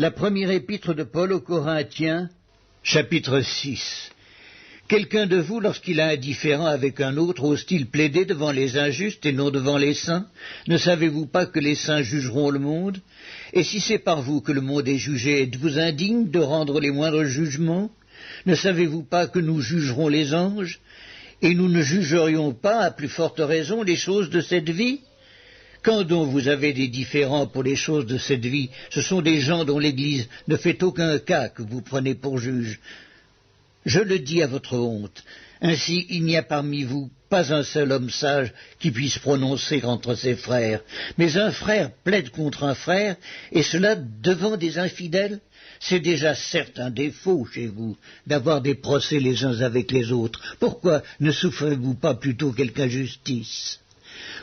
La première épître de Paul aux Corinthiens, chapitre 6. Quelqu'un de vous, lorsqu'il a un différend avec un autre, ose-t-il plaider devant les injustes et non devant les saints? Ne savez-vous pas que les saints jugeront le monde? Et si c'est par vous que le monde est jugé, êtes-vous indigne de rendre les moindres jugements? Ne savez-vous pas que nous jugerons les anges? Et nous ne jugerions pas, à plus forte raison, les choses de cette vie? Quand donc vous avez des différends pour les choses de cette vie, ce sont des gens dont l'Église ne fait aucun cas que vous prenez pour juges. Je le dis à votre honte. Ainsi, il n'y a parmi vous pas un seul homme sage qui puisse prononcer entre ses frères. Mais un frère plaide contre un frère, et cela devant des infidèles. C'est déjà certes un défaut chez vous d'avoir des procès les uns avec les autres. Pourquoi ne souffrez-vous pas plutôt quelque injustice?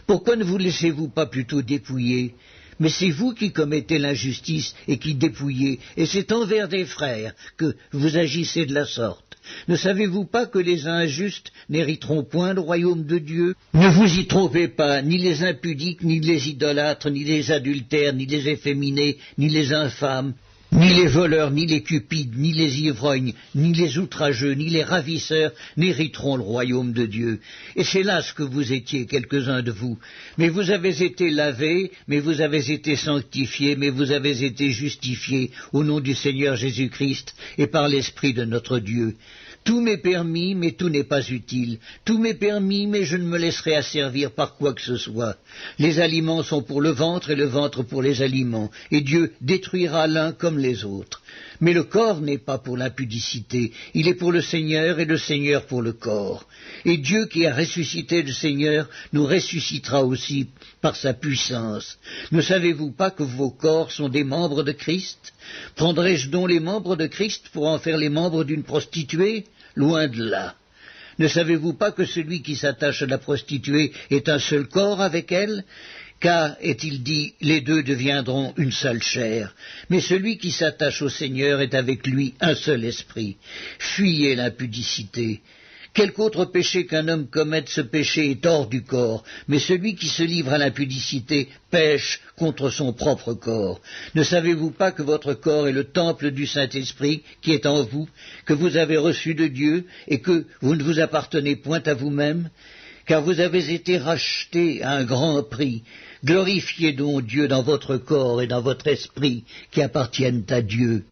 Pourquoi ne vous laissez-vous pas plutôt dépouiller? Mais c'est vous qui commettez l'injustice et qui dépouillez, et c'est envers des frères que vous agissez de la sorte. Ne savez-vous pas que les injustes n'hériteront point le royaume de Dieu? Ne vous y trompez pas, ni les impudiques, ni les idolâtres, ni les adultères, ni les efféminés, ni les infâmes, ni les voleurs, ni les cupides, ni les ivrognes, ni les outrageux, ni les ravisseurs n'hériteront le royaume de Dieu. Et c'est là ce que vous étiez, quelques-uns de vous. Mais vous avez été lavés, mais vous avez été sanctifiés, mais vous avez été justifiés au nom du Seigneur Jésus-Christ et par l'Esprit de notre Dieu. Tout m'est permis, mais tout n'est pas utile. Tout m'est permis, mais je ne me laisserai asservir par quoi que ce soit. Les aliments sont pour le ventre et le ventre pour les aliments, et Dieu détruira l'un comme les autres. Mais le corps n'est pas pour l'impudicité, il est pour le Seigneur et le Seigneur pour le corps. Et Dieu qui a ressuscité le Seigneur nous ressuscitera aussi par sa puissance. Ne savez-vous pas que vos corps sont des membres de Christ? Prendrai-je donc les membres de Christ pour en faire les membres d'une prostituée? Loin de là. Ne savez-vous pas que celui qui s'attache à la prostituée est un seul corps avec elle? Car, est-il dit, les deux deviendront une seule chair. Mais celui qui s'attache au Seigneur est avec lui un seul esprit. Fuyez l'impudicité. Quelque autre péché qu'un homme commette, ce péché est hors du corps, mais celui qui se livre à l'impudicité pêche contre son propre corps. Ne savez-vous pas que votre corps est le temple du Saint-Esprit qui est en vous, que vous avez reçu de Dieu, et que vous ne vous appartenez point à vous-même? Car vous avez été rachetés à un grand prix. Glorifiez donc Dieu dans votre corps et dans votre esprit qui appartiennent à Dieu.